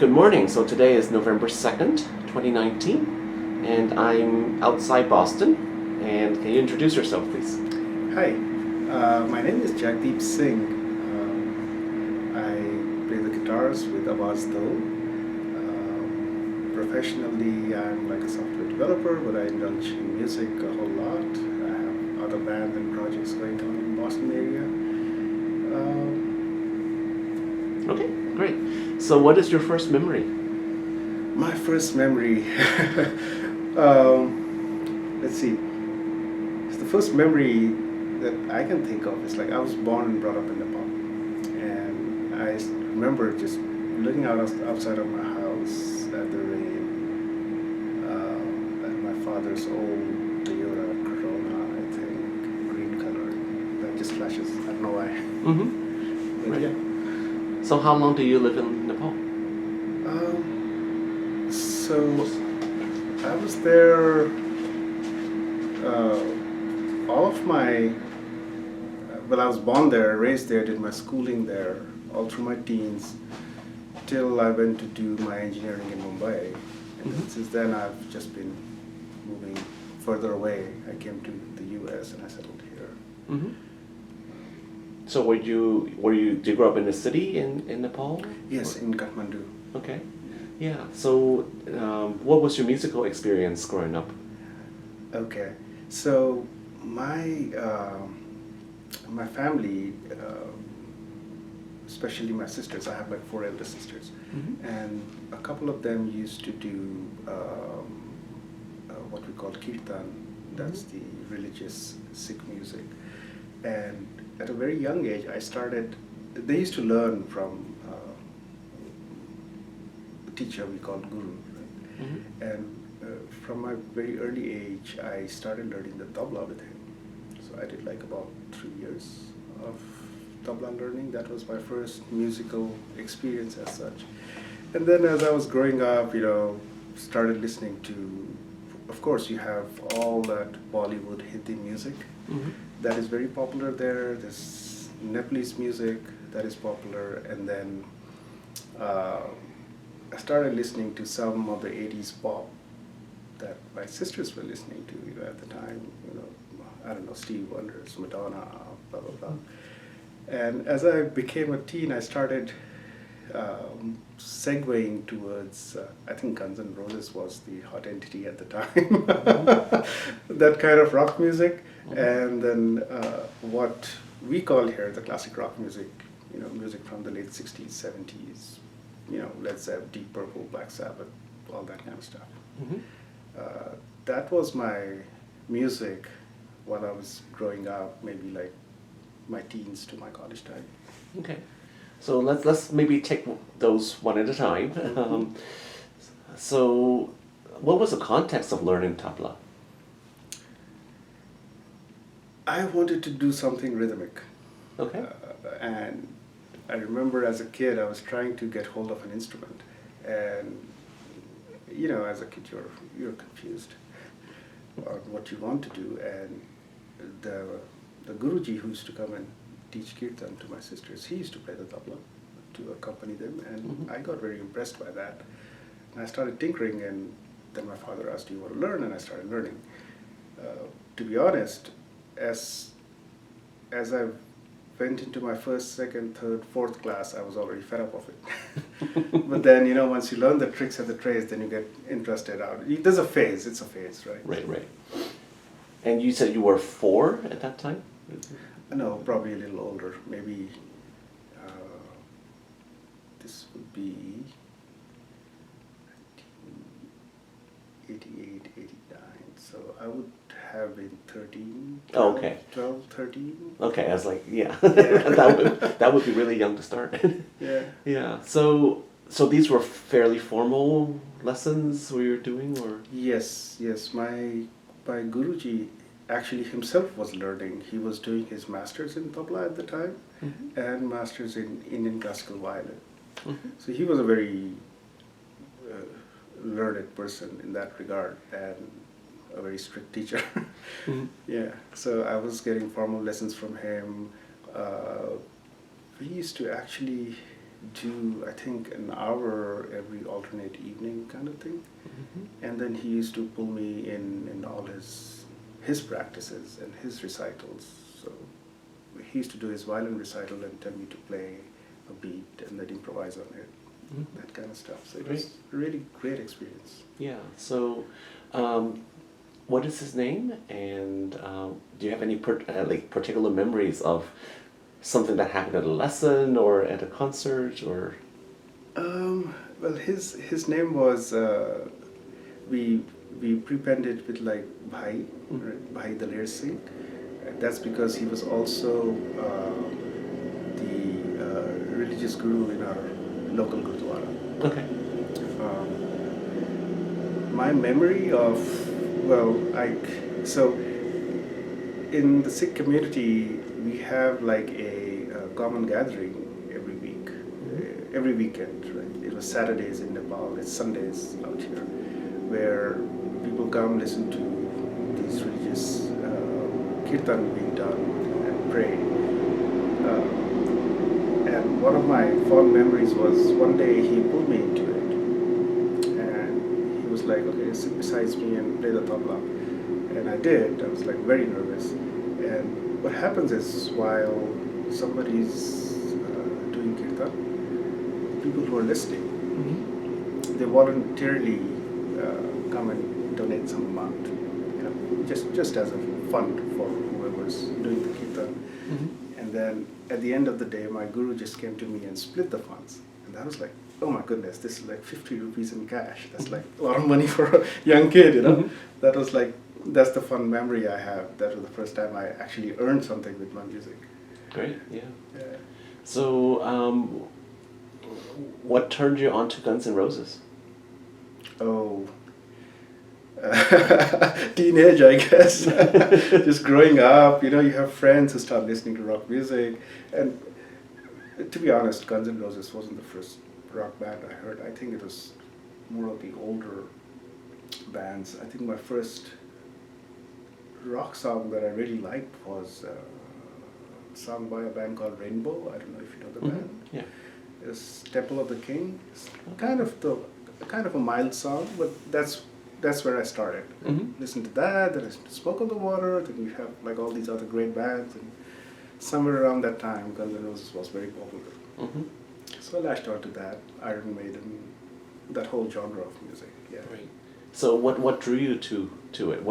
Good morning. So today is November 2nd, 2019, and I'm outside Boston. And can you introduce yourself, please? Hi, my name is Jagdeep Singh. I play the guitars with Awaz Dole. Professionally, I'm like a software developer, but I indulge in music a whole lot. I have other bands and projects going on in the Boston area. Okay, great. So what is your first memory? My first memory, let's see. The first memory that I can think of is like I was born and brought up in Nepal, and I remember just looking outside of my house at the rain, at my father's old Toyota Corona, I think, green color, that just flashes. I don't know why. Mm-hmm. But Right. yeah. So how long do you live in Nepal? So I was there. All of my Well, I was born there, raised there, did my schooling there, all through my teens, till I went to do my engineering in Mumbai. And then since then, I've just been moving further away. I came to the U.S. and I settled here. Mm-hmm. So did you grow up in the city in Nepal? Yes, Or- in Kathmandu. Okay. Yeah. So what was your musical experience growing up? Okay, so my family, especially my sisters, I have like four elder sisters, Mm-hmm. and a couple of them used to do what we call kirtan. That's the religious Sikh music. And at a very young age, I started. They used to learn from a teacher we called guru, right? Mm-hmm. And from my very early age, I started learning the tabla with him. So I did like about 3 years of tabla learning. That was my first musical experience as such. And then as I was growing up, started listening to, of course, you have all that Bollywood Hindi music Mm-hmm. that is very popular there. There's Nepalese music that is popular. And then I started listening to some of the 80s pop that my sisters were listening to, at the time, I don't know, Steve Wonder's, Madonna, blah, blah, blah. And as I became a teen, I started segueing towards, I think Guns N' Roses was the hot entity at the time, that kind of rock music. And then what we call here the classic rock music, music from the late 60s, 70s, Led Zeppelin, Deep Purple, Black Sabbath, all that kind of stuff. Mm-hmm. That was my music while I was growing up, maybe like my teens to my college time. Okay. So let's maybe take those one at a time. Mm-hmm. So what was the context of learning tabla? I wanted to do something rhythmic. Okay. And I remember as a kid, I was trying to get hold of an instrument. And, as a kid, you're confused on what you want to do. And the Guruji who used to come and teach kirtan to my sisters, he used to play the tabla to accompany them. And Mhm. I got very impressed by that. And I started tinkering, and then my father asked, "Do you want to learn?" And I started learning. To be honest, as I went into my first, second, third, fourth class, I was already fed up of it. But then, once you learn the tricks and the trades, then you get interested out. There's a phase. It's a phase, right? Right. And you said you were 4 at that time? No, probably a little older. Maybe this would be 1988, 89. So I would have been 13. 12, Oh, okay. 12, 13. Okay, I was like, yeah. Yeah. that would be really young to start. Yeah. Yeah. So these were fairly formal lessons we were doing, or? Yes. My Guruji actually himself was learning. He was doing his masters in tabla at the time, Mm-hmm. and masters in Indian classical violin. Mm-hmm. So he was a very learned person in that regard, and a very strict teacher. Mm-hmm. Yeah. So I was getting formal lessons from him. We used to actually do, I think, an hour every alternate evening kind of thing. And then he used to pull me in all his practices and his recitals. So he used to do his violin recital and tell me to play a beat and then improvise on it, that kind of stuff. So it was a really great experience. Yeah. So, what is his name? And do you have any particular memories of something that happened at a lesson or at a concert or? Well, his name was we prepend it with like Bhai, right? Bhai Daler Singh. That's because he was also the religious guru in our local gurdwara. Okay. My memory of, well, so in the Sikh community we have like a common gathering every week, every weekend, right? It was Saturdays in Nepal, it's Sundays out here, where people come listen to these religious kirtan being done and pray. And one of my fond memories was one day he pulled me into it, and he was like, "Okay, sit beside me and play the tabla." And I did. I was like very nervous. And what happens is while somebody's doing kirtan, people who are listening, they voluntarily come and donate some amount, just as a fund for whoever's doing the kirtan. And then at the end of the day, my guru just came to me and split the funds. And I was like, oh my goodness, this is like 50 rupees in cash. That's like a lot of money for a young kid, That was like, that's the fun memory I have. That was the first time I actually earned something with my music. Great, yeah. So, what turned you on to Guns N' Roses? Oh, teenage, I guess. Just growing up, you have friends who start listening to rock music. And to be honest, Guns N' Roses wasn't the first rock band I heard. I think it was more of the older bands. I think my first rock song that I really liked was sung by a band called Rainbow. I don't know if you know the band. Yeah. It's Temple of the King. It's kind of a mild song, but that's where I started. Listen to that, then I listened to Smoke on the Water, then you have like all these other great bands, and somewhere around that time Guns N' Roses was very popular. So I latched on to that, Iron Maiden, that whole genre of music. Yeah. Right. So what drew you to it?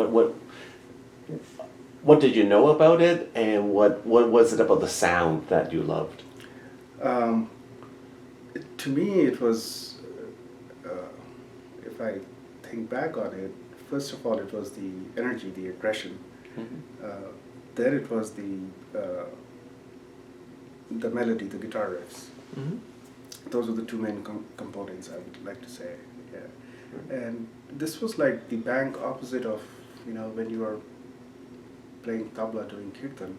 What did you know about it, and what was it about the sound that you loved? To me, it was, if I think back on it, first of all, it was the energy, the aggression. Then it was the melody, the guitar riffs. Those were the two main components, I would like to say. Yeah. And this was like the bank opposite of, when you are playing tabla doing kirtan,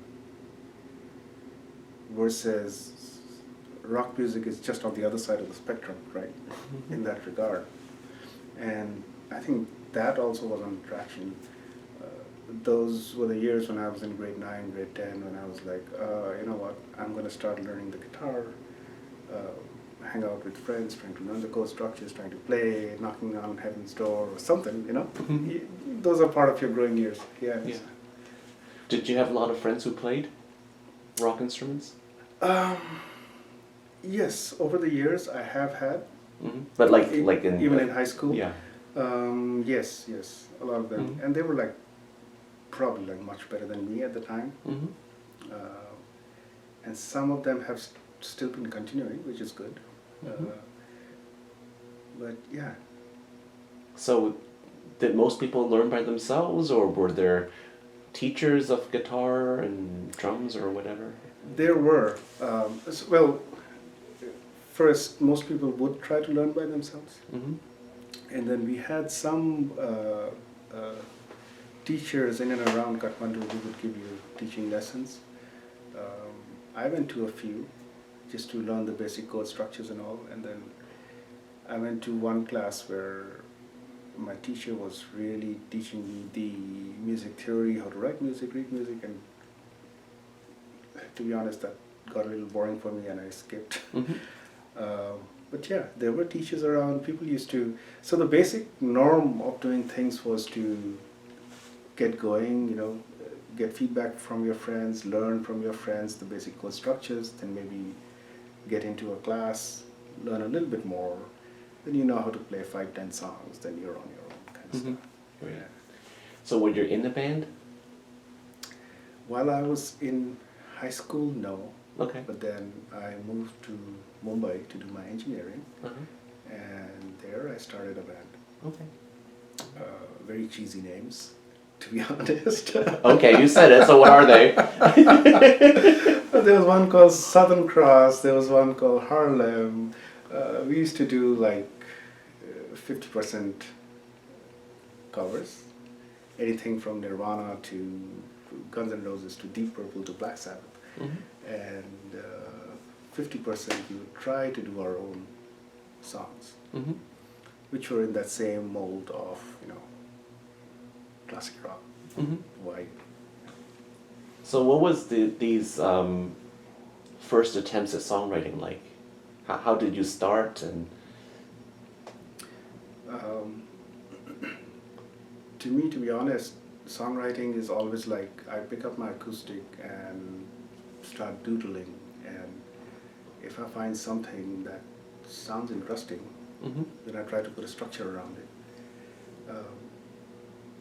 versus rock music is just on the other side of the spectrum, right? In that regard. And I think that also was on traction. Those were the years when I was in grade 9, grade 10, when I was like, you know what, I'm going to start learning the guitar, hang out with friends, trying to learn the chord structures, trying to play, knocking on heaven's door or something, Those are part of your growing years. Yeah. Did you have a lot of friends who played rock instruments? Yes, over the years I have had. But even in high school. Yeah. Yes, a lot of them, and they were like probably like much better than me at the time. And some of them have still been continuing, which is good. But yeah. So, did most people learn by themselves, or were there teachers of guitar and drums or whatever? There were. First, most people would try to learn by themselves. And then we had some teachers in and around Kathmandu who would give you teaching lessons. I went to a few just to learn the basic chord structures and all. And then I went to one class where my teacher was really teaching me the music theory, how to write music, read music, and to be honest, that got a little boring for me and I skipped. Uh, but yeah, there were teachers around. People used to. So the basic norm of doing things was to get going. Get feedback from your friends, learn from your friends the basic chord structures, then maybe get into a class, learn a little bit more. Then you know how to play 5, 10 songs. Then you're on your own kind of Mm-hmm. stuff. Great. Yeah. So when you're in the band? While I was in high school, no. Okay. But then I moved to Mumbai to do my engineering, Uh-huh. and there I started a band. Okay. Very cheesy names, to be honest. Okay, you said it, so what are they? There was one called Southern Cross, there was one called Harlem. We used to do like 50% covers, anything from Nirvana to Guns N' Roses to Deep Purple to Black Sabbath. Mm-hmm. And 50% we would try to do our own songs, Mm-hmm. which were in that same mold of, classic rock, Mm-hmm. white. So what was these first attempts at songwriting like? How did you start and Um, to me, to be honest, songwriting is always like I pick up my acoustic and start doodling, and if I find something that sounds interesting, mm-hmm. then I try to put a structure around it.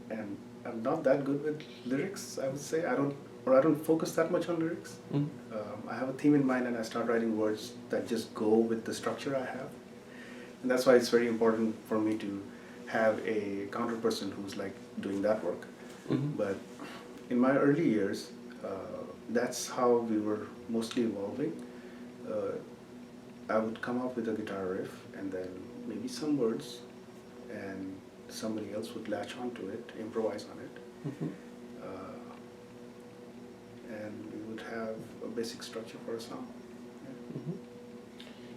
And I'm not that good with lyrics, I would say. I don't focus that much on lyrics. Mm-hmm. I have a theme in mind, and I start writing words that just go with the structure I have. And that's why it's very important for me to have a counter person who's like doing that work. Mm-hmm. But in my early years, that's how we were mostly evolving. I would come up with a guitar riff and then maybe some words, and somebody else would latch onto it, improvise on it, Mm-hmm. and we would have a basic structure for a song. Yeah. Mm-hmm.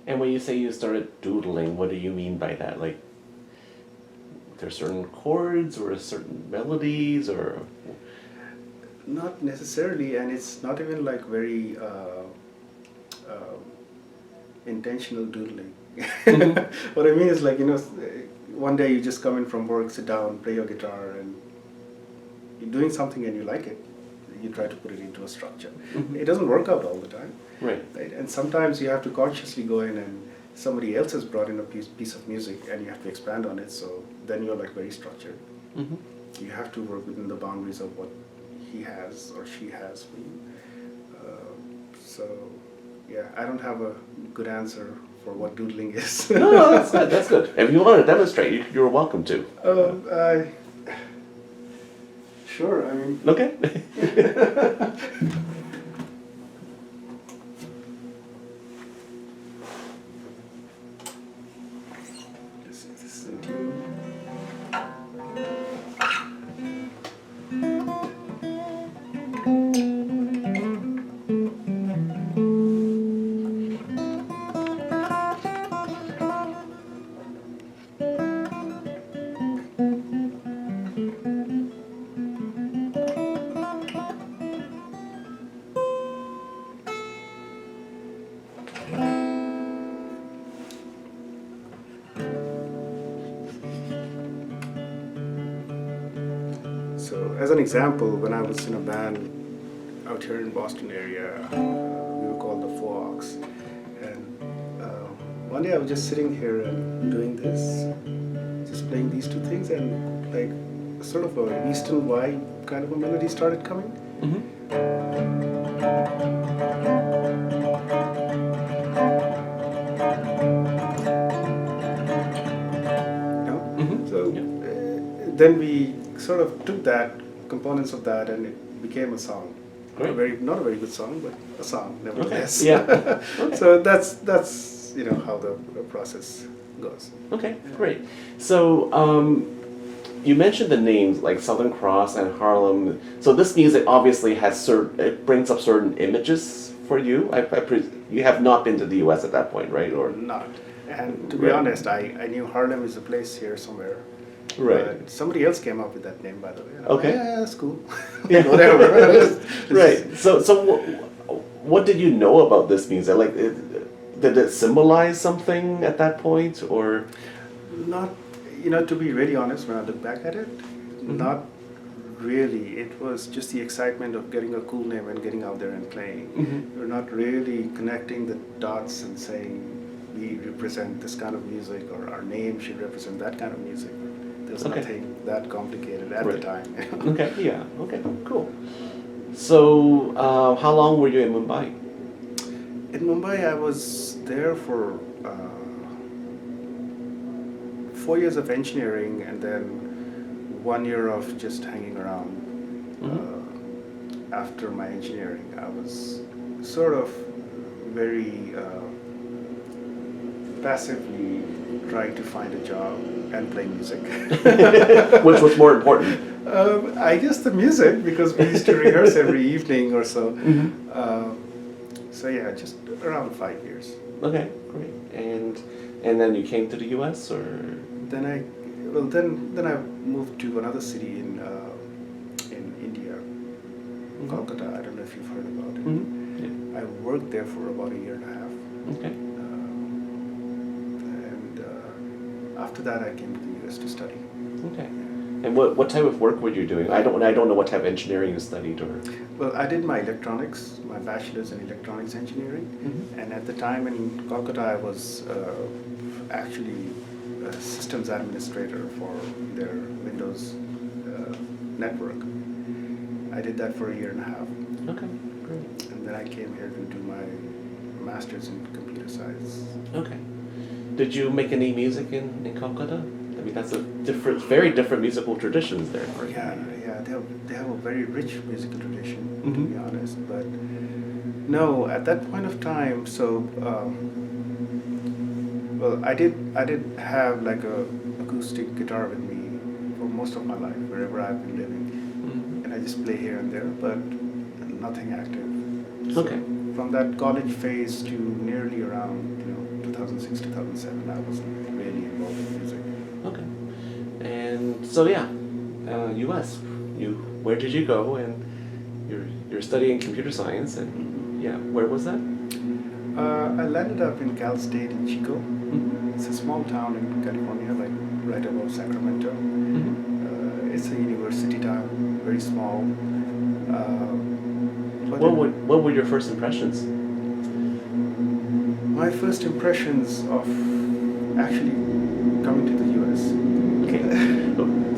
And when you say you started doodling, what do you mean by that? Like, there are certain chords or certain melodies or? Not necessarily, and it's not even like very intentional doodling. Mm-hmm. What I mean is like, one day you just come in from work, sit down, play your guitar, and you're doing something and you like it. You try to put it into a structure. Mm-hmm. It doesn't work out all the time. Right. Right? And sometimes you have to consciously go in and somebody else has brought in a piece of music and you have to expand on it, so then you're like very structured. Mm-hmm. You have to work within the boundaries of what he has or she has for you. So, yeah, I don't have a good answer for what doodling is. No, that's good. That's good. If you want to demonstrate, you're welcome to. Sure, I mean. Okay. This is in tune. So, as an example, when I was in a band out here in Boston area, we were called the Fox, and one day I was just sitting here and doing this, just playing these two things, and like sort of a Eastern vibe kind of a melody started coming. Mm-hmm. You know? Mm-hmm. So Yeah. then we sort of took that components of that, and it became a song. Great. Not a very good song, but a song nevertheless. Okay. Yeah. Okay. So that's how the process goes. Okay, great. So, you mentioned the names like Southern Cross and Harlem. So this music obviously has it brings up certain images for you. You have not been to the U.S. at that point, right? Or Not. And to be Right. honest, I knew Harlem is a place here somewhere. right, But somebody else came up with that name, by the way. And I'm Okay. like, yeah, that's cool. Yeah. Whatever. right. So what did you know about this music? Like, did it symbolize something at that point, or? Not, to be really honest, when I look back at it, not really. It was just the excitement of getting a cool name and getting out there and playing. We're not really connecting the dots and saying we represent this kind of music or our name should represent that kind of music. There's nothing that complicated at the time. Okay, yeah, okay, cool. So, how long were you in Mumbai? In Mumbai, I was there for 4 years of engineering and then 1 year of just hanging around. After my engineering, I was sort of very passively trying to find a job and play music. Which was more important? I guess the music, because we used to rehearse every evening or so. So yeah, just around 5 years. Okay, great. And then you came to the U.S. or? Then I moved to another city in India, Kolkata. I don't know if you've heard about it. Yeah. I worked there for about a year and a half. Okay. And after that, I came to the U.S. to study. Okay. And what type of work were you doing? I don't know what type of engineering you studied, or. Well, I did my bachelor's in electronics engineering, and at the time in Kolkata, I was actually a systems administrator for their Windows network. I did that for a year and a half. Okay, great. And then I came here to do my master's in computer science. Okay. Did you make any music in Kolkata? I mean, that's very different musical traditions there. Yeah. They have a very rich musical tradition, to be honest. But no, at that point of time, so well, I did have like a acoustic guitar with me for most of my life, wherever I've been living, and I just play here and there, but nothing active. So okay. From that college phase to nearly around 2006, 2007, I was really involved in music. Okay. And so yeah, U.S. Where did you go? And you're studying computer science, and yeah, where was that? I landed up in Cal State in Chico. It's a small town in California, like right above Sacramento. It's a university town, very small. What were your first impressions? My first impressions of actually coming to the U.S. Okay.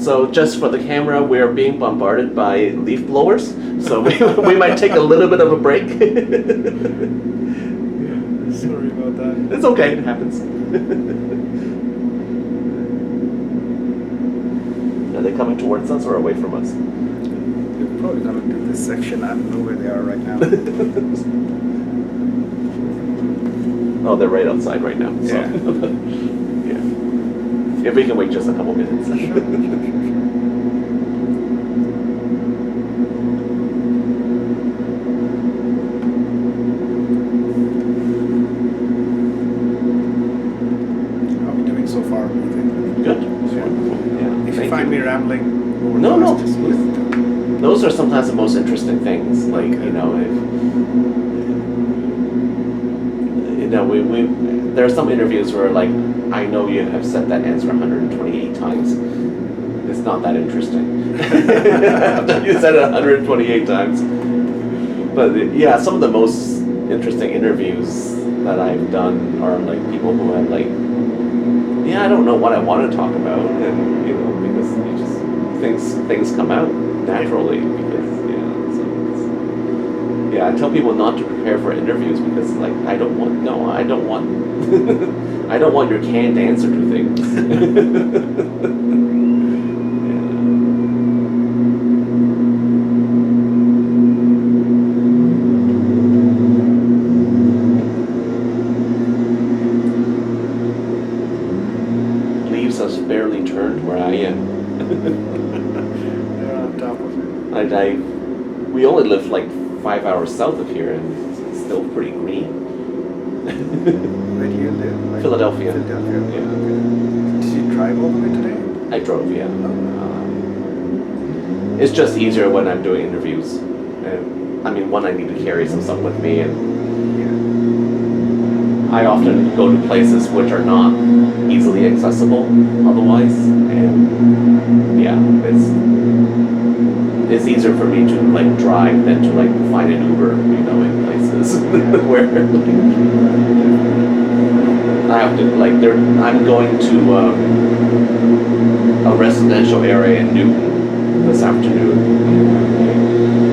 So just for the camera, we're being bombarded by leaf blowers, so we might take a little bit of a break. Sorry about that. It's okay, it happens. Are they coming towards us or away from us? They're probably going to do this section. I don't know where they are right now. Oh, they're right outside right now. So. Yeah. Yeah. If we can wait just a couple minutes. Sure. How are we doing so far? Good. If you find me rambling over No. just Those are sometimes the most interesting things. Like, if we there are some interviews where like, I know you have said that answer 128 times. It's not that interesting. You said it 128 times. But yeah, some of the most interesting interviews that I've done are like people who have like, yeah, I don't know what I want to talk about, and because you just things come out naturally because I tell people not to prepare for interviews because like I don't want I don't want your canned answer to things. Leaves has barely turned where I am. They're on top of it. We only live like 5 hours south of here, and it's still pretty green. Where do you live? Like Philadelphia. Philadelphia. Yeah. Okay. Did you drive all the way today? I drove, yeah. It's just easier when I'm doing interviews. And I mean, one, I need to carry some stuff with me, and I often go to places which are not easily accessible otherwise, and yeah, it's easier for me to like drive than to like find an Uber, you know, in places where like, I have to like there. I'm going to a residential area in Newton this afternoon.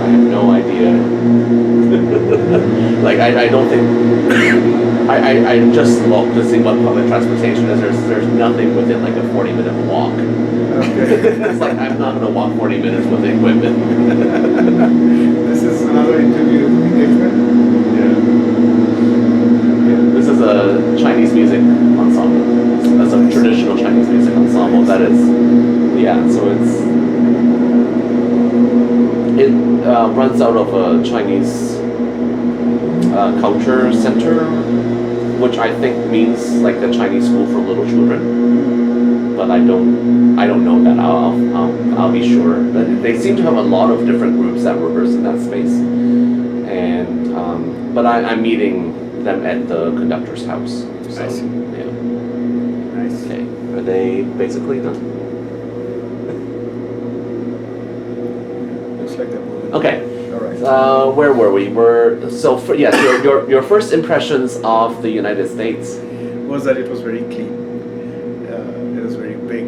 I have no idea. Like I don't think I just looked to see what public transportation is. There's nothing within like a 40-minute walk. Okay. It's like I'm not gonna walk 40 minutes with the equipment. This is another interview engagement. Yeah. This is a Chinese music ensemble. That's a traditional Chinese music ensemble. That is, yeah. So it runs out of a Chinese culture center, which I think means like the Chinese school for little children. But I don't know that. I'll be sure. But they seem to have a lot of different groups that rehearse in that space, and but I'm meeting them at the conductor's house. So, I see. yeah. Nice. Okay. Are they basically done? Looks like they're moving. Okay. All right. Where were we? Yes, your first impressions of the United States. Was that it was very clean. It was very big.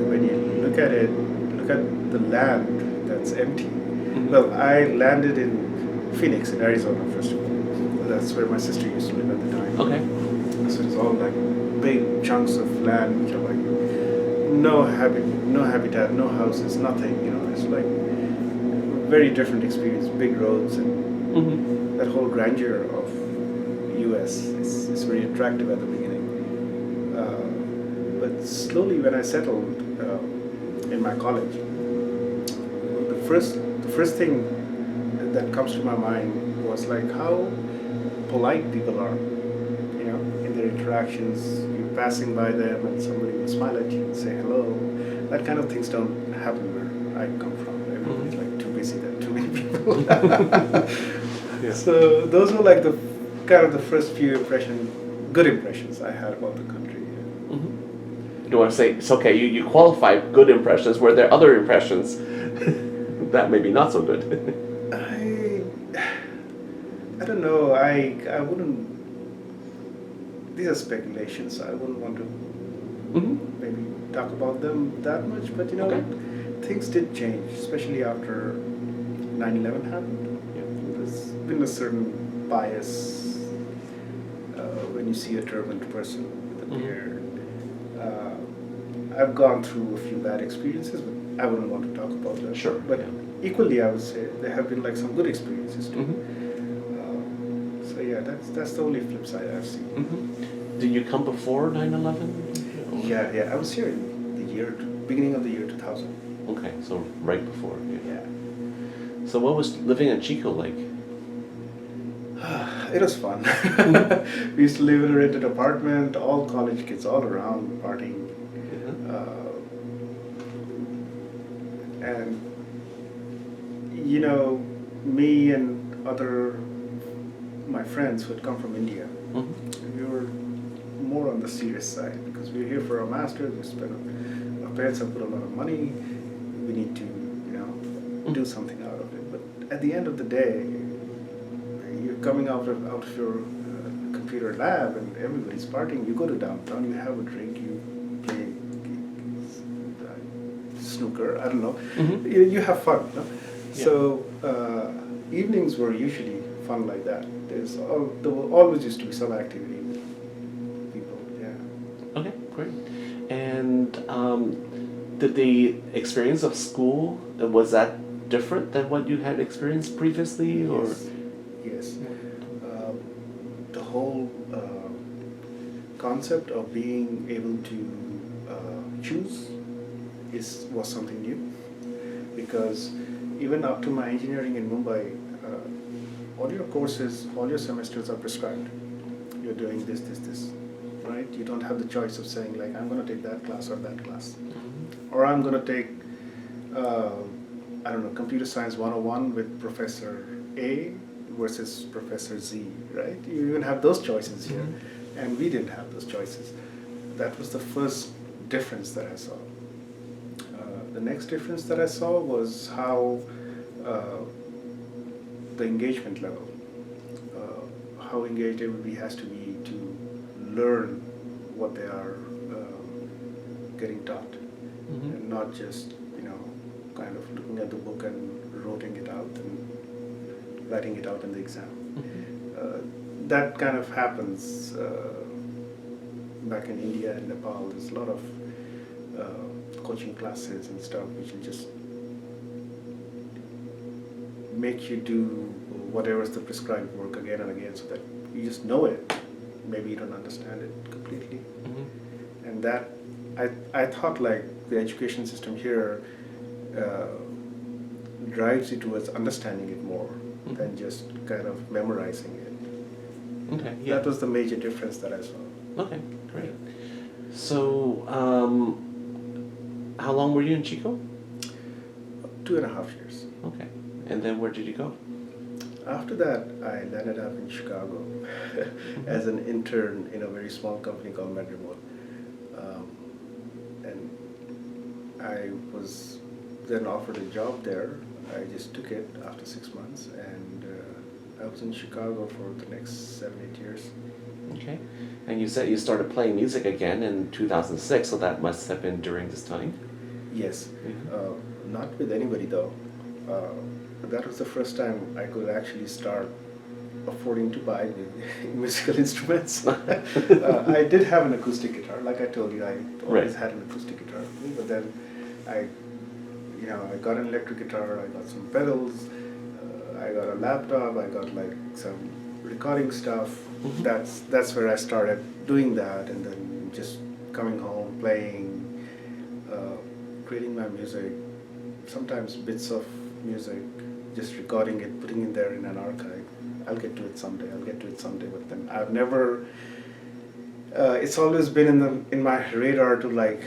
When you look at it, look at the land that's empty. Mm-hmm. Well, I landed in Phoenix, in Arizona, first of all. That's where my sister used to live at the time. Okay. So it's all like big chunks of land, which are like no habitat, no houses, nothing. You know, it's like very different experience. Big roads and Mm-hmm. that whole grandeur of U.S. is very attractive at the beginning. But slowly, when I settled in my college, the first thing that comes to my mind was like how polite people are. You know, in their interactions, you're passing by them and somebody will smile at you and say hello. That kind of things don't happen where I come from. Everybody's like too busy. There are too many people. Yeah. So those were like the kind of the first few good impressions I had about the country. Mm-hmm. You want to say it's okay? You qualified good impressions. Were there other impressions that maybe not so good? I don't know. I wouldn't. These are speculations. I wouldn't want to Mm-hmm. maybe talk about them that much. But you know, Okay. things did change, especially after 9/11 happened. There's been a certain bias when you see a turbaned person with a beard. I've gone through a few bad experiences, but I wouldn't want to talk about that. Sure. But yeah. equally, I would say there have been like some good experiences too. Mm-hmm. So yeah, that's the only flip side I've seen. Mm-hmm. Did you come before 9/11? Yeah. I was here in the beginning of the year 2000. Okay, so right before. Yeah. So what was living in Chico like? It was fun. We used to live in a rented apartment, all college kids all around partying. And you know, me and my friends who had come from India, Mm-hmm. we were more on the serious side because we were here for our masters. Our parents have put a lot of money. We need to, do something out of it. But at the end of the day, you're coming out of your computer lab and everybody's partying. You go to downtown, you have a drink, you play snooker. I don't know. Mm-hmm. You have fun. No? Yeah. So evenings were usually fun like that. There always used to be some activity with people. Yeah. Okay, great. And did the experience of school, was that different than what you had experienced previously? Or? Yes. The whole concept of being able to choose was something new, because even up to my engineering in Mumbai, all your courses, all your semesters are prescribed. You're doing this, right? You don't have the choice of saying like, I'm going to take that class or that class. Mm-hmm. Or I'm going to take, I don't know, Computer Science 101 with Professor A, versus Professor Z, right? You even have those choices here, and we didn't have those choices. That was the first difference that I saw. The next difference that I saw was how uh, the engagement level, how engaged everybody has to be to learn what they are getting taught, and not just kind of looking at the book and writing it out and writing it out in the exam. That kind of happens back in India and Nepal. There's a lot of coaching classes and stuff which will just make you do whatever's the prescribed work again and again so that you just know it. Maybe you don't understand it completely. And that, I thought like the education system here drives you towards understanding it more than just kind of memorizing it. Okay, yeah. That was the major difference that I saw. Okay, great. So, how long were you in Chico? 2.5 years. Okay. And then where did you go? After that, I landed up in Chicago as an intern in a very small company called MedRemote. And I was then offered a job there. I just took it after 6 months, and I was in Chicago for the next 7-8 years. Okay. And you said you started playing music again in 2006, so that must have been during this time? Yes. Not with anybody though. That was the first time I could actually start affording to buy musical instruments. I did have an acoustic guitar, like I told you. I always had an acoustic guitar, but then I got an electric guitar. I got some pedals. I got a laptop. I got like some recording stuff. That's where I started doing that, and then just coming home, playing, creating my music. Sometimes bits of music, just recording it, putting it there in an archive. I'll get to it someday. But then I've never. It's always been in my radar to like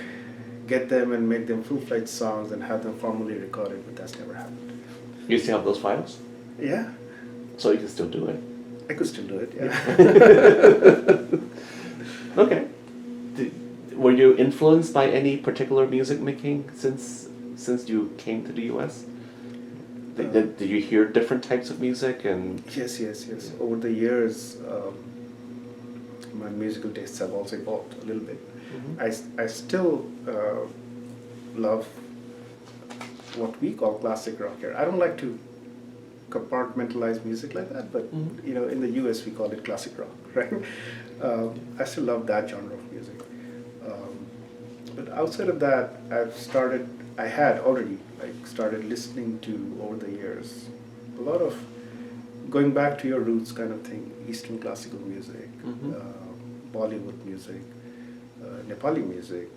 get them and make them full-fledged songs and have them formally recorded, but that's never happened. You still have those files? Yeah. So you can still do it? I could still do it, yeah. Okay. Were you influenced by any particular music making since you came to the U.S.? Did you hear different types of music and? Yes. Over the years, my musical tastes have also evolved a little bit. I still love what we call classic rock here. I don't like to compartmentalize music like that, but in the US we call it classic rock, right? I still love that genre of music. But outside of that, I had already started listening to over the years a lot of going back to your roots kind of thing, Eastern classical music, Bollywood music, Nepali music.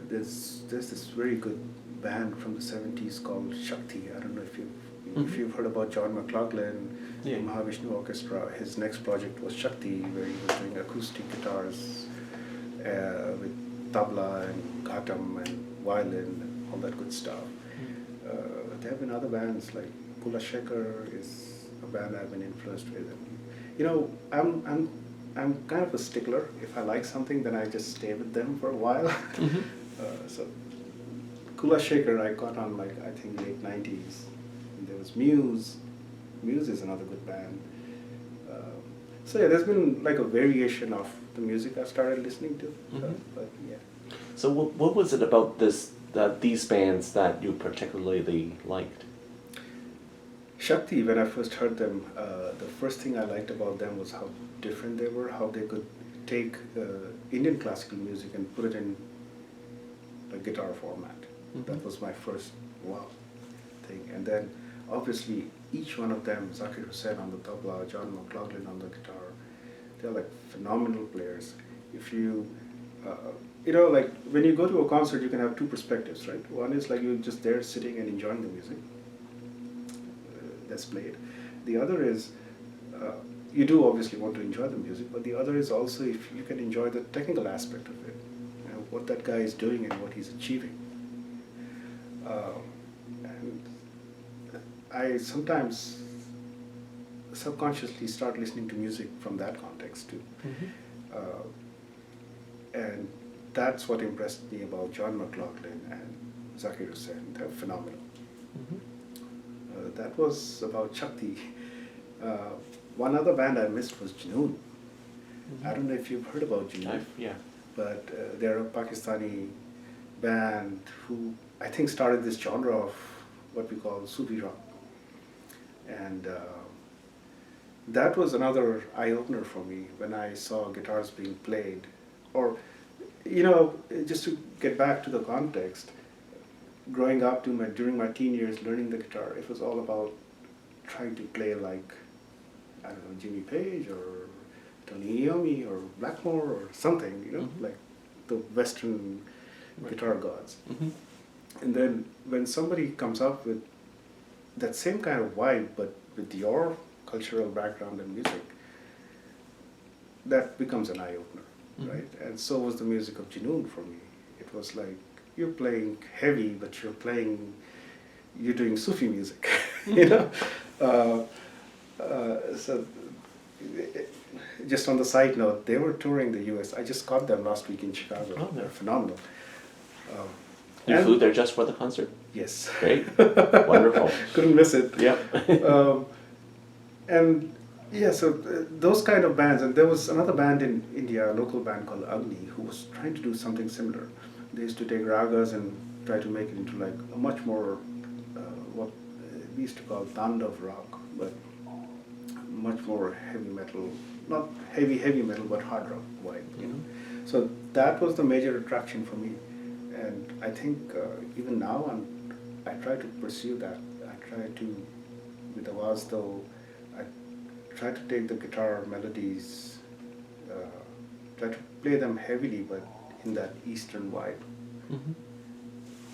There's this very good band from the 70s called Shakti. I don't know if you've heard about John McLaughlin, the Mahavishnu Orchestra. His next project was Shakti, where he was doing acoustic guitars with tabla and ghatam and violin and all that good stuff. There have been other bands like Kula Shekhar is a band I've been influenced with. And, I'm kind of a stickler. If I like something, then I just stay with them for a while. So Kula Shekhar I got on I think late 90s. And there was Muse. Muse is another good band. So yeah, there's been like a variation of the music I started listening to. But yeah. So what was it about these bands that you particularly liked? Shakti, when I first heard them, the first thing I liked about them was how different they were, how they could take Indian classical music and put it in a guitar format. That was my first wow thing. And then obviously each one of them, Zakir Hussain on the tabla, John McLaughlin on the guitar, they're like phenomenal players. If you, when you go to a concert, you can have two perspectives, right? One is like you're just there sitting and enjoying the music that's played. The other is, you do obviously want to enjoy the music, but the other is also if you can enjoy the technical aspect of it, what that guy is doing and what he's achieving. And I sometimes subconsciously start listening to music from that context too. Uh, and that's what impressed me about John McLaughlin and Zakir Hussain. They're phenomenal. That was about Shakti. Uh, One other band I missed was Junoon. I don't know if you've heard about Junoon, Yeah. but they're a Pakistani band who I think started this genre of what we call Sufi rock. And that was another eye-opener for me when I saw guitars being played. Or, just to get back to the context, growing up during my teen years, learning the guitar, it was all about trying to play like, I don't know, Jimmy Page or Tony Iommi or Blackmore or something, like the Western guitar gods. And then when somebody comes up with that same kind of vibe, but with your cultural background and music, that becomes an eye-opener, right? And so was the music of Junoon for me. It was like, you're playing heavy, but you're doing Sufi music, So, just on the side note, they were touring the U.S. I just caught them last week in Chicago. Oh, they're phenomenal. You flew there just for the concert? Yes. Great. Wonderful. Couldn't miss it. Yep. And yeah, so those kind of bands, and there was another band in India, a local band called Agni, who was trying to do something similar. They used to take ragas and try to make it into like a much more, what we used to call Tandav rock, but much more heavy metal, not heavy metal, but hard rock vibe, So that was the major attraction for me. And I think even now I try to pursue that. I try to, with Awaz though, I try to take the guitar melodies, try to play them heavily, but in that Eastern vibe.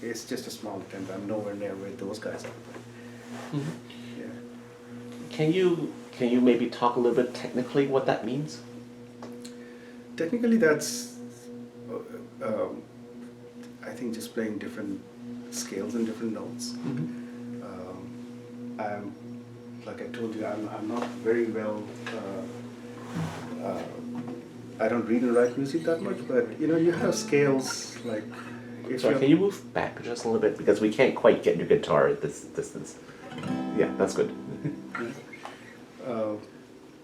It's just a small attempt. I'm nowhere near where those guys are. Yeah. Can you maybe talk a little bit technically what that means? Technically, that's I think just playing different scales and different notes. I'm, like I told you, I'm not very well. I don't read and write music that much, but you have scales like. Sorry, can you move back just a little bit because we can't quite get your guitar at this distance. Yeah, that's good.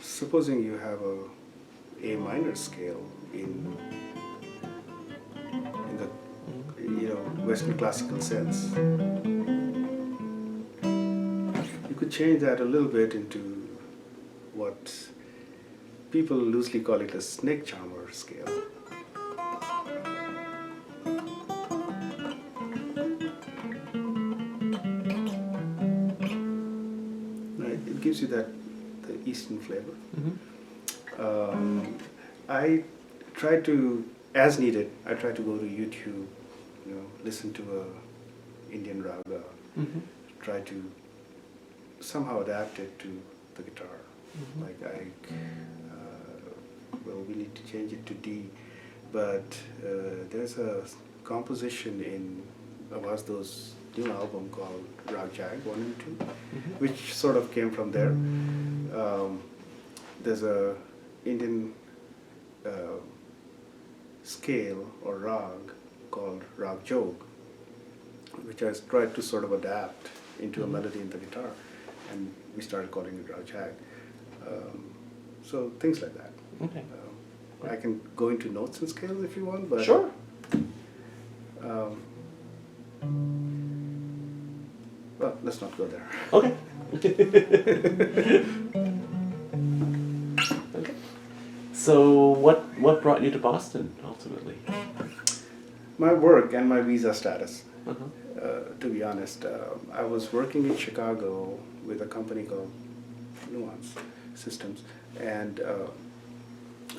Supposing you have a minor scale in the Western classical sense, you could change that a little bit into what people loosely call it a snake charmer scale. Right? It gives you the Eastern flavor. I try to, as needed, I try to go to YouTube, listen to a Indian raga, try to somehow adapt it to the guitar. Like we need to change it to D, but there's a composition in Avazdo's new album called Rag Jag 1 and 2, which sort of came from there. There's a Indian scale or rag called Rag Jog, which I tried to sort of adapt into a melody in the guitar, and we started calling it Rag Jag. So things like that. Okay. I can go into notes and scales if you want, but sure. Well, let's not go there. Okay. Okay. So what brought you to Boston ultimately? My work and my visa status. To be honest, I was working in Chicago with a company called Nuance Systems, and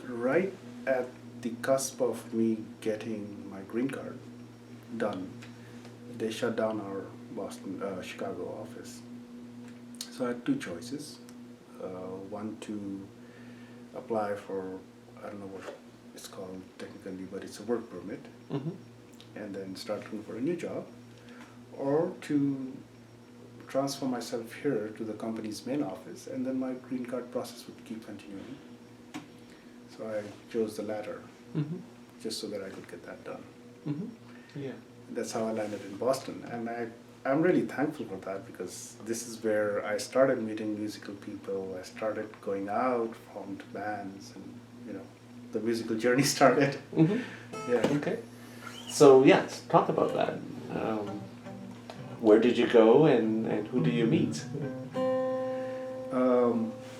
right at the cusp of me getting my green card done, they shut down our Chicago office. So I had two choices. One to apply for, I don't know what it's called technically, but it's a work permit, and then start looking for a new job, or to transfer myself here to the company's main office, and then my green card process would keep continuing. So I chose the latter, Mm-hmm. just so that I could get that done. Mm-hmm. Yeah. That's how I landed in Boston, and I'm really thankful for that, because this is where I started meeting musical people. I started going out, formed bands, and the musical journey started. Mm-hmm. Yeah. Okay. So yeah, let's talk about that. Where did you go, and who do you meet?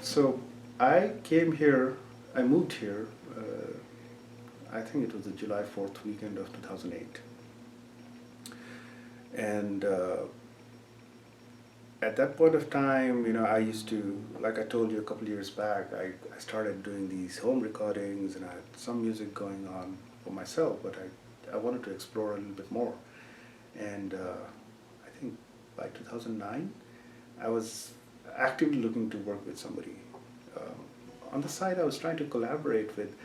So I came here. I moved here. I think it was the July 4th weekend of 2008, and at that point of time, I used to, like I told you a couple of years back, I started doing these home recordings, and I had some music going on for myself, but I wanted to explore a little bit more. And I think by 2009, I was actively looking to work with somebody. On the side, I was trying to collaborate with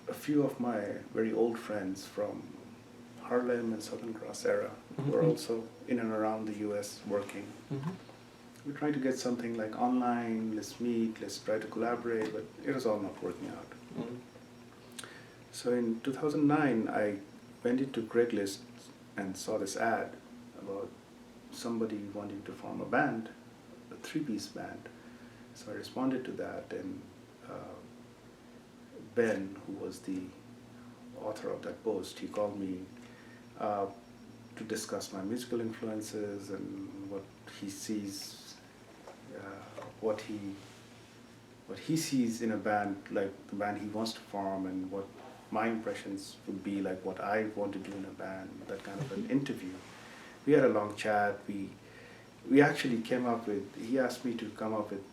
a few of my very old friends from Harlem and Southern Cross era, who are also in and around the US working. Mm-hmm. We're trying to get something like online, let's meet, let's try to collaborate, but it was all not working out. Mm-hmm. So in 2009, I went into Craigslist and saw this ad about somebody wanting to form a band, a three-piece band. So I responded to that, and Ben, who was the author of that post, he called me to discuss my musical influences and what he sees, what he sees in a band, like the band he wants to form, and what my impressions would be, like what I want to do in a band, that kind of an interview. We had a long chat. We actually came up with, he asked me to come up with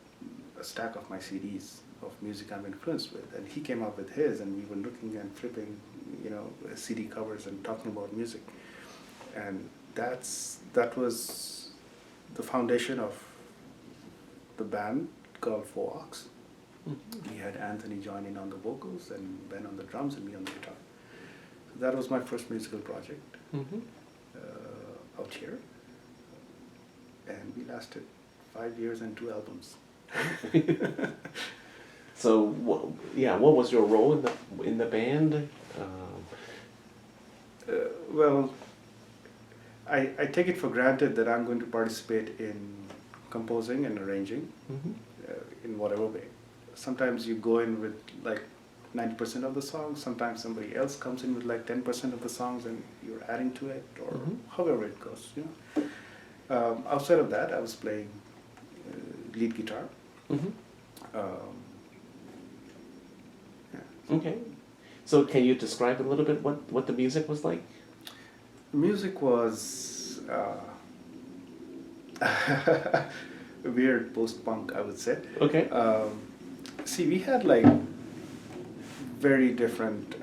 a stack of my CDs of music I'm influenced with, and he came up with his, and we were looking and flipping, CD covers and talking about music. And that was the foundation of the band called Four Ox. Mm-hmm. We had Anthony join in on the vocals, and Ben on the drums, and me on the guitar. So that was my first musical project Mm-hmm. out here. And we lasted 5 years and 2 albums. So what was your role in the band? Well, I take it for granted that I'm going to participate in composing and arranging Mm-hmm. in whatever way. Sometimes you go in with like 90% of the songs, sometimes somebody else comes in with like 10% of the songs and you're adding to it, or however it goes. Outside of that, I was playing lead guitar. Mm-hmm. Yeah. Okay. So can you describe a little bit what the music was like? The music was weird post-punk, I would say. Okay. See, we had like very different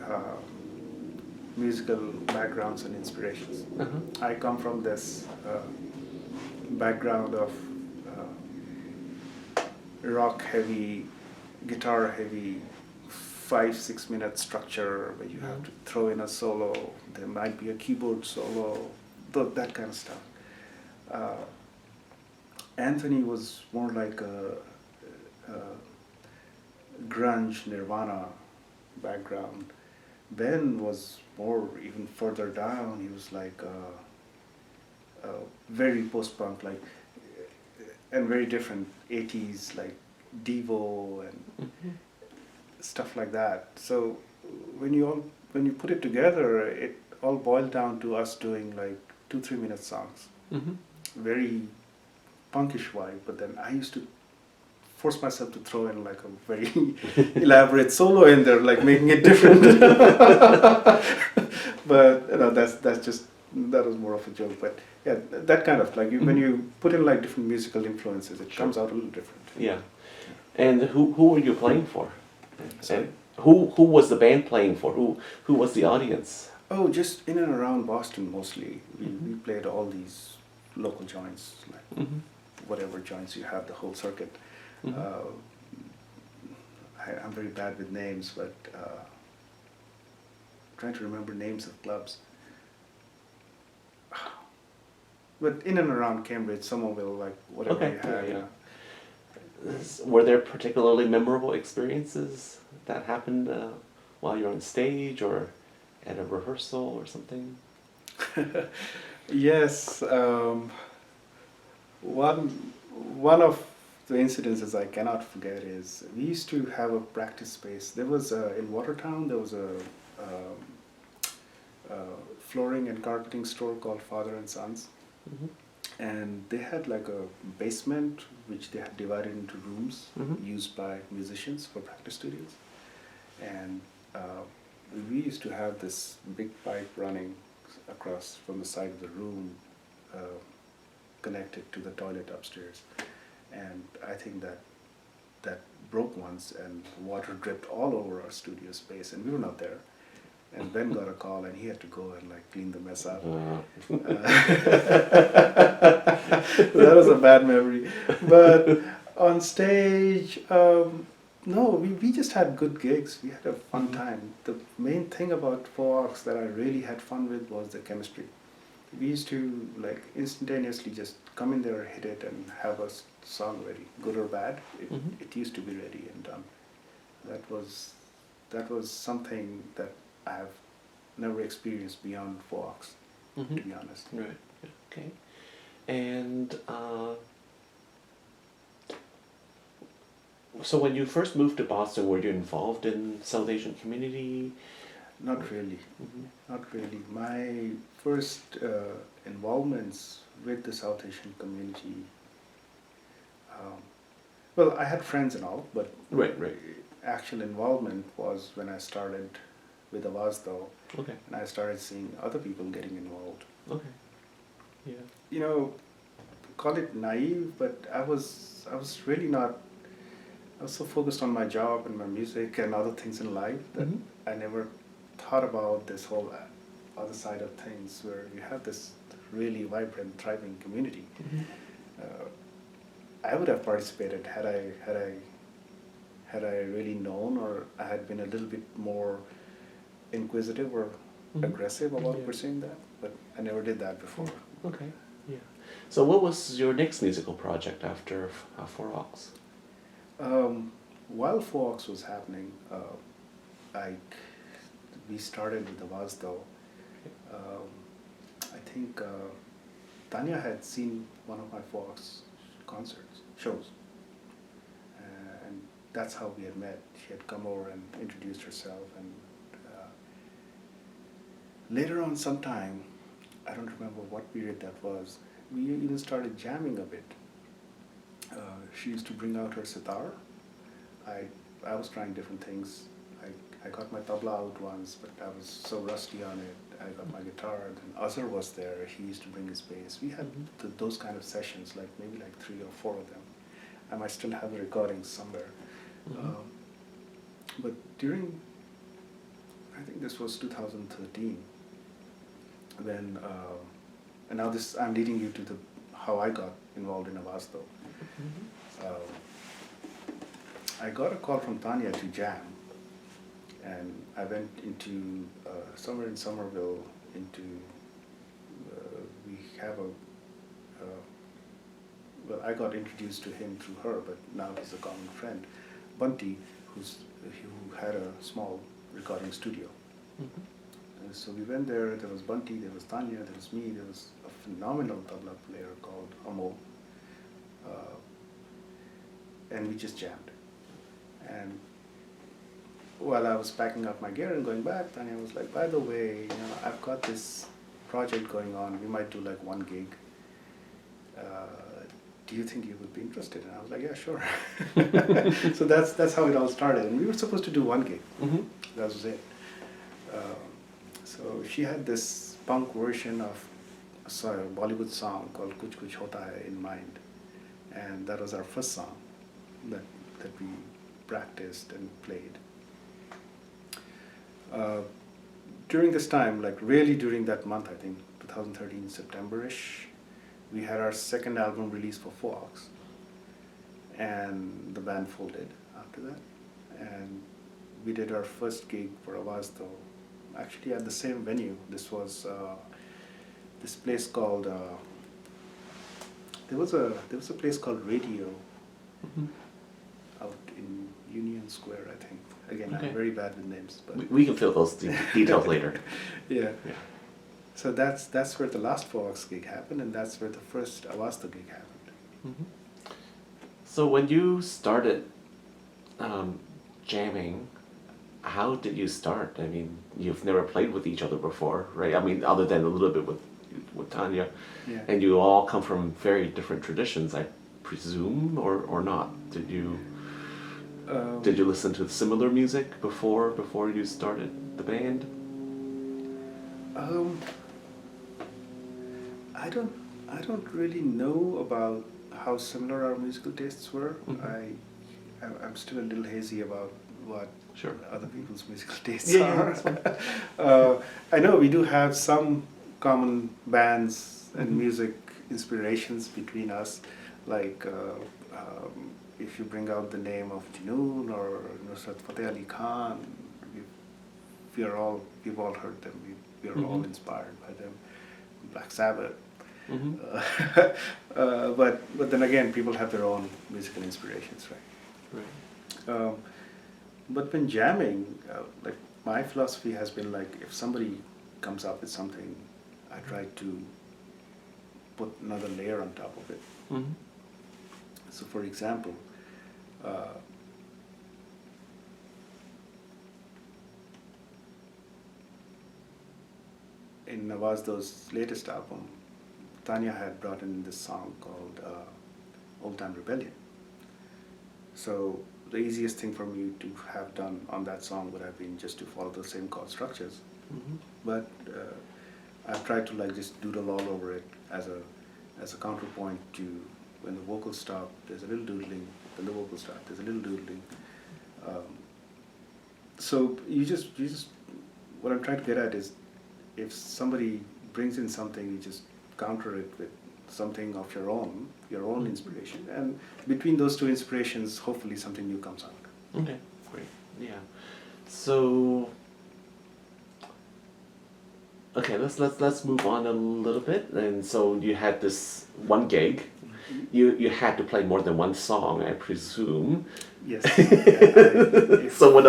musical backgrounds and inspirations. Uh-huh. I come from this background of rock-heavy, guitar-heavy, 5-6 minute structure where you have to throw in a solo. There might be a keyboard solo, that kind of stuff. Anthony was more like a grunge Nirvana background. Ben was more even further down. He was like very post-punk, like, and very different 80s, like Devo and stuff like that. So when you put it together, it all boiled down to us doing like 2-3 minute songs. Mm-hmm. Very punkish vibe, but then I used to force myself to throw in like a very elaborate solo in there, like making it different. But that was more of a joke. But yeah, that kind of like when you put in like different musical influences, it comes out a little different. Yeah. And who were you playing for? Sorry? And who was the band playing for? Who was the audience? Oh, just in and around Boston mostly. We played all these local joints, like whatever joints you have, the whole circuit. I'm very bad with names, but trying to remember names of clubs. but in and around Cambridge, Somerville, like whatever Okay, we yeah, had. yeah. Were there particularly memorable experiences that happened while you're on stage or at a rehearsal or something? Yes, one of the incidences I cannot forget is we used to have a practice space. There was in Watertown. There was a um, flooring and carpeting store called Father and Sons, Hmm. and they had like a basement which they had divided into rooms Hmm. used by musicians for practice studios, and we used to have this big pipe running across from the side of the room, uh, connected to the toilet upstairs, and I think that broke once, and water dripped all over our studio space, and we were not there. And Ben got a call, and he had to go and like clean the mess up. That was a bad memory. But on stage, no, we just had good gigs. We had a fun time. The main thing about Fox that I really had fun with was the chemistry. We used to like instantaneously just come in there, hit it, and have a song ready, good or bad. Hmm. It used to be ready and done. That was that was something that I have never experienced beyond Fox, Hmm. to be honest. Right. Okay. And so when you first moved to Boston, were you involved in South Asian community? Not really, Hmm. not really. My first involvements with the South Asian community, um, well, I had friends and all, but Right, right. actual involvement was when I started with Avaz though, Okay, and I started seeing other people getting involved. okay. Yeah. You know, call it naive, but I was really not. I was so focused on my job and my music and other things in life that Hmm. I never thought about this whole other side of things where you have this really vibrant, thriving community. Hmm. Uh, I would have participated had I really known, or I had been a little bit more inquisitive or Hmm. aggressive about Yeah. pursuing that, but I never did that before. Okay. Yeah. So what was your next musical project after Four Ox? While Fox was happening, I we started with the Vaz though. Um, I think Tanya had seen one of my Fox concerts, shows, and that's how we had met. She had come over and introduced herself, and later on, sometime, I don't remember what period that was, we even started jamming a bit. She used to bring out her sitar. I I was trying different things. I got my tabla out once, but I was so rusty on it. I got my guitar. Then Azhar was there. He used to bring his bass. We had Hmm. those kind of sessions, like maybe like 3 or 4 of them. I might still have the recordings somewhere. Hmm. Um, but during, I think this was 2013, when, and now this I'm leading you to the how I got involved in Avasto. Hmm. I got a call from Tanya to jam, and I went into somewhere in Somerville. Into we have a well, I got introduced to him through her, but now he's a common friend, Bunty, who had a small recording studio. Hmm. So we went there. There was Bunty, there was Tanya, there was me, there was a phenomenal tabla player called Amol, uh, and we just jammed. And while I was packing up my gear and going back, Tanya was like, "By the way, I've got this project going on. We might do like one gig. Do you think you would be interested?" And I was like, "Yeah, sure." So that's how it all started. And we were supposed to do one gig. Hmm. That was it. So she had this punk version of a Bollywood song called "Kuch Kuch Hota Hai" in mind, and that was our first song that we practiced and played. Uh, During this time, like really during that month, I think 2013 September-ish, we had our second album released for Fox, and the band folded after that, and we did our first gig for Avaz though, actually at the same venue. This was this place called there was a place called Radio Mhm. out in Union Square, I think. Again, Okay. I'm very bad with names, but We can fill those details later. yeah. Yeah. So that's where the last Fox gig happened, and that's where the first Avasta gig happened. Mhm. So when you started um, jamming, how did you start? I mean, you've never played with each other before, right? I mean, other than a little bit with Tanya, Yeah. and you all come from very different traditions, I presume, or not? Did you listen to similar music before you started the band? Um, I don't I don't really know about how similar our musical tastes were. Mhm. I'm still a little hazy about what Sure. other people's musical tastes Yeah, are. that's fine. I know we do have some common bands and Mhm. music inspirations between us, like if you bring out the name of Junoon or Nusrat Fateh Ali Khan, we've all heard them. We are all Mhm. inspired by them. Black Sabbath. Mhm. But then again, people have their own musical inspirations, right? Right. But when jamming, like my philosophy has been like if somebody comes up with something, I try to put another layer on top of it. Mhm. So, for example, uh, in Nawaz's latest album, Tanya had brought in this song called Old Time Rebellion. So the easiest thing for me to have done on that song would have been just to follow the same chord structures. Mhm. But I've tried to like just doodle all over it as a counterpoint to when the vocals stop, there's a little doodling. When the vocals start, there's a little doodling. Um, so you just what I'm trying to get at is if somebody brings in something, you just counter it with something of your own inspiration, and between those two inspirations, hopefully something new comes out. Okay, great. Yeah. So okay, let's move on a little bit. And so you had this one gig. You had to play more than one song, I presume. Yes. Yeah, So what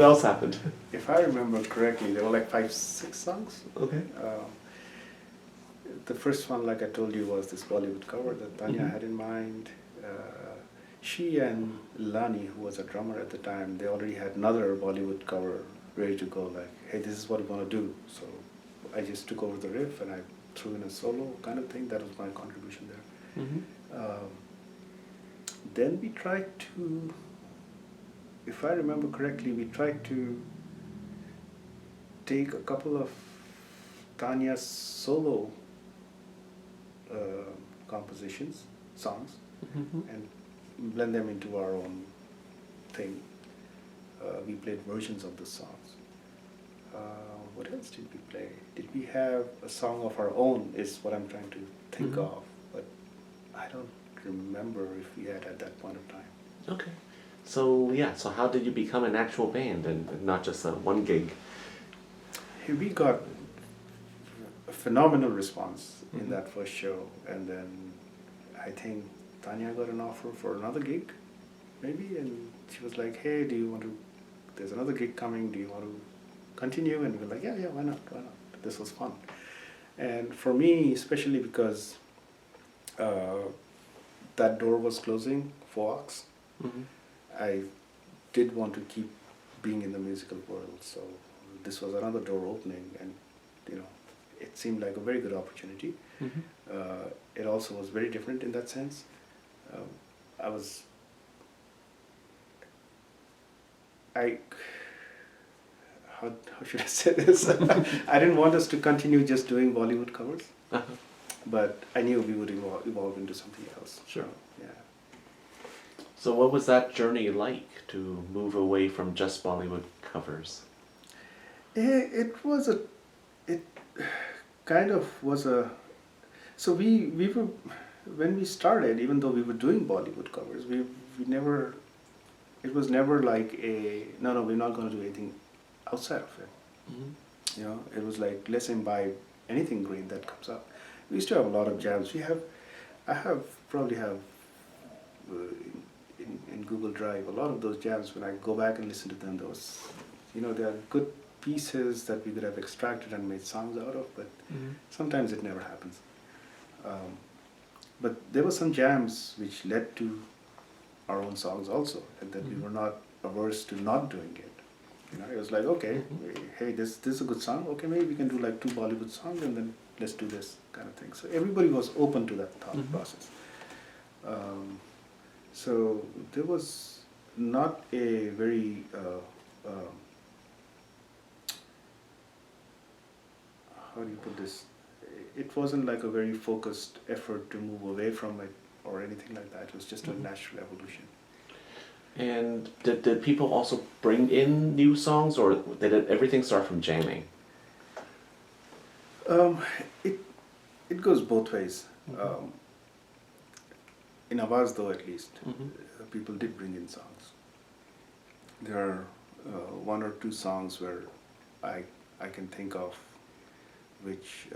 else happened? if I remember correctly, there were like 5, 6 songs. Okay. The first one, like I told you, was this Bollywood cover that Tanya Mhm. had in mind. She and Lani, who was a drummer at the time, they already had another Bollywood cover ready to go. Like, hey, this is what we want to do. So I just took over the riff and I threw in a solo kind of thing. That was my contribution there. Mhm. Then we tried to, if I remember correctly, we tried to take a couple of Tanya's solo compositions, songs, Mhm. and blend them into our own thing. We played versions of the songs. What else did we play? Did we have a song of our own is what I'm trying to think Mhm. of, but I don't remember if we had at that point of time. Okay. So yeah, so how did you become an actual band and not just a one gig? Hey, we got a phenomenal response in Mhm. that first show, and then I think Tanya got an offer for another gig, maybe, and she was like, "Hey, do you want to? There's another gig coming. Do you want to continue?" And we were like, "Yeah, yeah, why not? Why not? This was fun." And for me, especially because uh, that door was closing for Ox, Mhm. I did want to keep being in the musical world. So this was another door opening, and you know, it seemed like a very good opportunity. Mhm. It also was very different in that sense. Um, I was, I, how should I say this? I didn't want us to continue just doing Bollywood covers, Uh-huh. but I knew we would evolve into something else. Sure. So, yeah. So what was that journey like to move away from just Bollywood covers? It was a, it kind of was a, so we were, when we started, even though we were doing Bollywood covers, we never, it was never like a, no, we're not going to do anything outside of it. Mhm. You know, it was like, let's imbibe anything great that comes up. We used to have a lot of jams. We have, I probably have in Google Drive a lot of those jams. When I go back and listen to them, there are good pieces that we could have extracted and made songs out of, but sometimes it never happens. But there were some jams which led to our own songs also, and that we were not averse to not doing it. It was like, okay, hey, this is a good song. Okay, maybe we can do like 2 Bollywood songs, and then let's do this kind of thing. So everybody was open to that thought process. So there was not a very how do you put this? It wasn't like a very focused effort to move away from it or anything like that. It was just a natural evolution. And did people also bring in new songs, or did everything start from jamming? It goes both ways. In Awaz, though, at least, people did bring in songs. There are 1 or 2 songs where I can think of which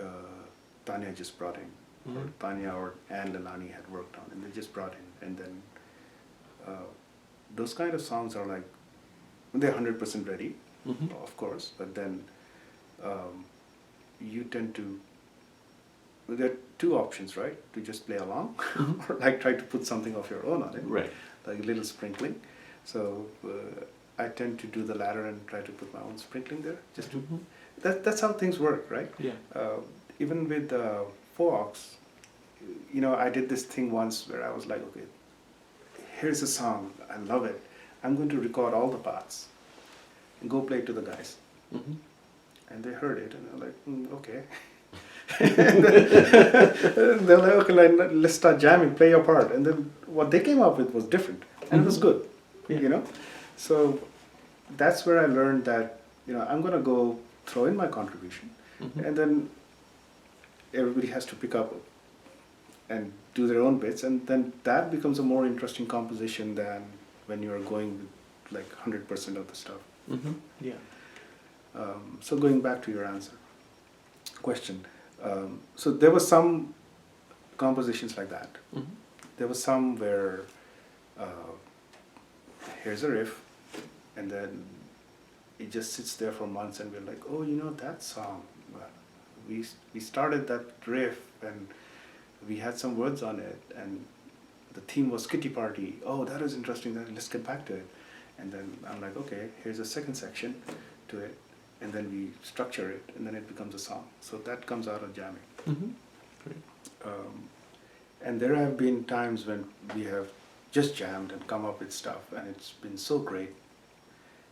Tanya just brought in, or Tanya and Lalani had worked on, and they just brought in. And then those kind of songs are like, they're 100% ready, of course, but then you tend to, there are 2 options, right? To just play along, or like try to put something of your own on it, Right. like a little sprinkling. So I tend to do the latter and try to put my own sprinkling there, just to. That's how things work, right? Yeah. Even with Fox, I did this thing once where I was like, okay, here's a song, I love it. I'm going to record all the parts and go play it to the guys. And they heard it, and they're like, okay. And they're like, okay, let's start jamming, play your part. And then what they came up with was different, and it was good, So that's where I learned that, I'm going to go throw in my contribution, and then everybody has to pick up and do their own bits, and then that becomes a more interesting composition than when you're going with like 100% of the stuff. Yeah. So going back to your question, so there were some compositions like that. There was some where here's a riff, and then it just sits there for months, and we're like, oh, that song, we started that riff, and we had some words on it, and the theme was kitty party. Oh, that is interesting, then let's get back to it. And then I'm like, okay, here's a second section to it, and then we structure it, and then it becomes a song. So that comes out of jamming. Great. And there have been times when we have just jammed and come up with stuff, and it's been so great.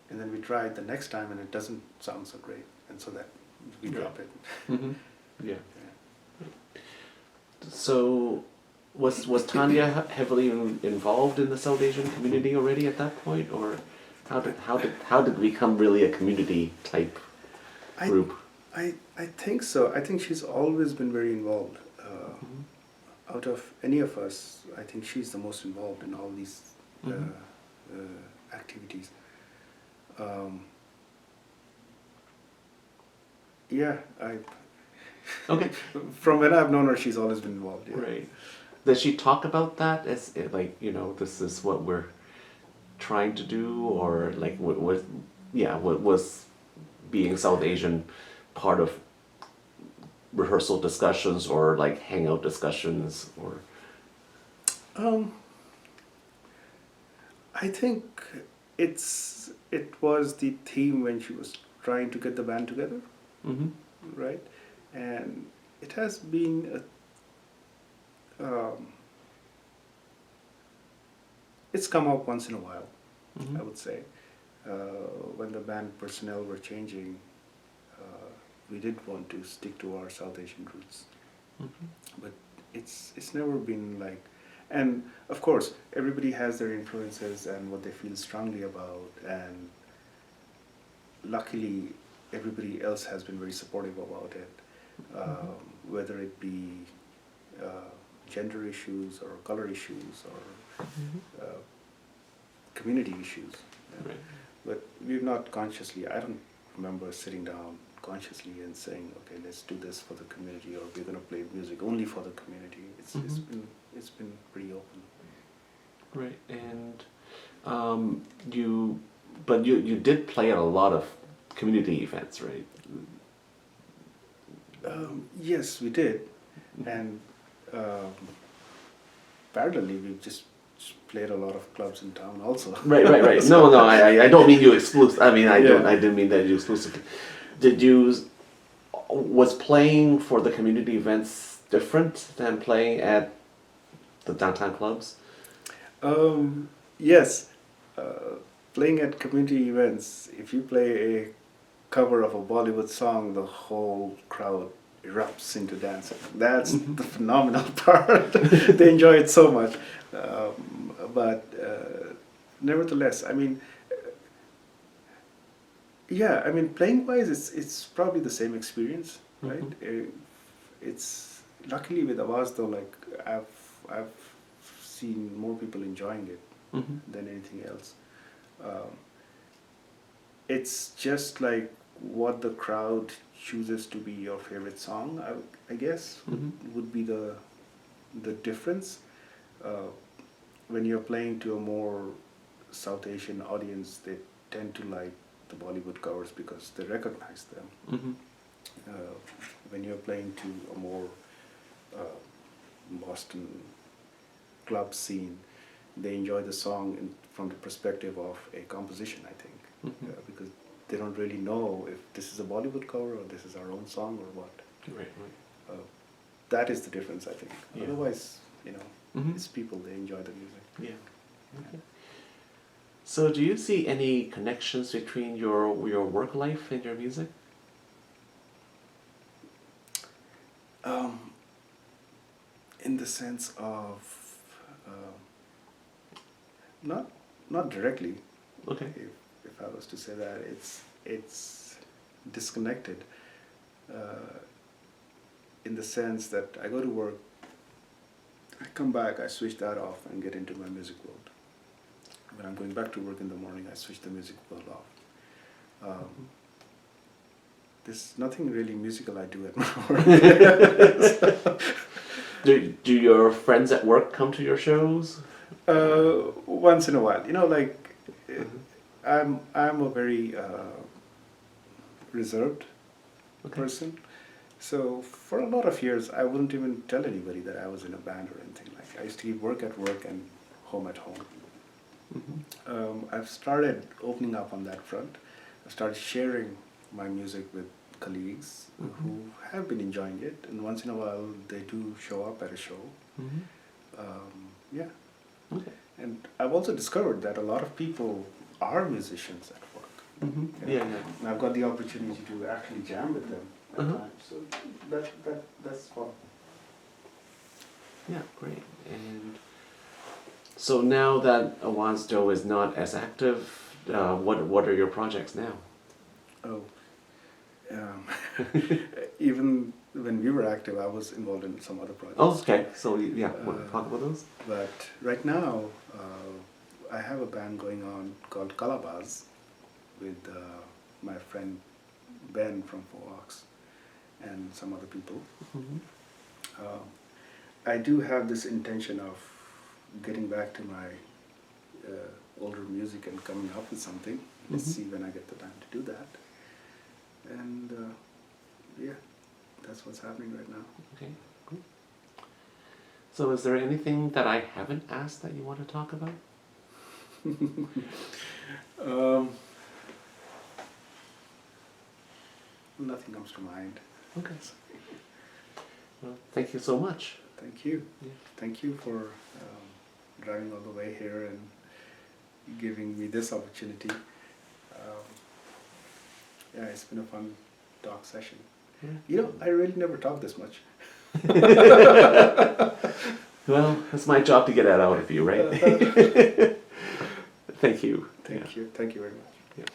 And then we try it the next time, and it doesn't sound so great, and so that we drop it. Yeah. So, was Tanya heavily involved in the South Asian community already at that point, or how did it become really a community type group? I think so. I think she's always been very involved. Out of any of us, I think she's the most involved in all these activities. Yeah, Okay. From when I've known her, she's always been involved. Yeah. Right. Does she talk about that as like, this is what we're trying to do, or like what was being South Asian part of rehearsal discussions or like hangout discussions, or? I think it was the theme when she was trying to get the band together, right? And it has been it's come up once in a while, I would say. When the band personnel were changing, we did want to stick to our South Asian roots, but it's never been like. And of course, everybody has their influences and what they feel strongly about, and luckily, everybody else has been very supportive about it, whether it be gender issues or color issues or community issues. Right. But we've not consciously, I don't remember sitting down consciously and saying, okay, let's do this for the community, or we're going to play music only for the community. It's been pretty open. Right, and you did play at a lot of community events, right? Yes, we did, and parallelly, we've just played a lot of clubs in town also. Right. No, I don't mean you exclusive. I mean, Yeah. I didn't mean that you exclusively. Was playing for the community events different than playing at the downtown clubs? Yes, playing at community events, if you play a cover of a Bollywood song, the whole crowd erupts into dancing. That's the phenomenal part. They enjoy it so much. But nevertheless, I mean, yeah, I mean, playing wise, it's probably the same experience, right? It's luckily with Avaz though, like I've seen more people enjoying it than anything else. It's just like what the crowd chooses to be your favorite song. I guess would be the difference. When you're playing to a more South Asian audience, they tend to like the Bollywood covers because they recognize them. When you're playing to a more Boston club scene, they enjoy the song from the perspective of a composition, I think, because they don't really know if this is a Bollywood cover or this is our own song or what. Right. That is the difference, I think. Yeah. Otherwise, it's people, they enjoy the music. Yeah. Okay. So, do you see any connections between your work life and your music? In the sense of not directly. Okay. If I was to say that, it's disconnected. In the sense that I go to work, I come back, I switch that off and get into my music world. When I'm going back to work in the morning, I switch the music world off. There's nothing really musical I do at my work. Do your friends at work come to your shows? Once in a while, I'm a very reserved person. So for a lot of years, I wouldn't even tell anybody that I was in a band or anything like that. I used to work at work and home at home. I've started opening up on that front. I've started sharing my music with colleagues who have been enjoying it, and once in a while they do show up at a show. Yeah. Okay. And I've also discovered that a lot of people are musicians at work. Yeah. And I've got the opportunity to actually jam with them at times. So that's fun. Yeah, great. And so now that Awaz Joe is not as active, what are your projects now? Oh, even when we were active, I was involved in some other projects. Oh, okay. So yeah, want to talk about those? But right now, I have a band going on called Kalabaz with my friend Ben from Fox and some other people. I do have this intention of getting back to my older music and coming up with something. Let's see when I get the time to do that. And yeah, that's what's happening right now. Okay, cool. So is there anything that I haven't asked that you want to talk about? Nothing comes to mind. Okay. Well, thank you so much. Thank you. Yeah. Thank you for driving all the way here and giving me this opportunity. Yeah, it's been a fun talk session. Yeah. I really never talk this much. Well, it's my job to get that out of you, right? Thank you. Thank you. Thank you very much. Yeah.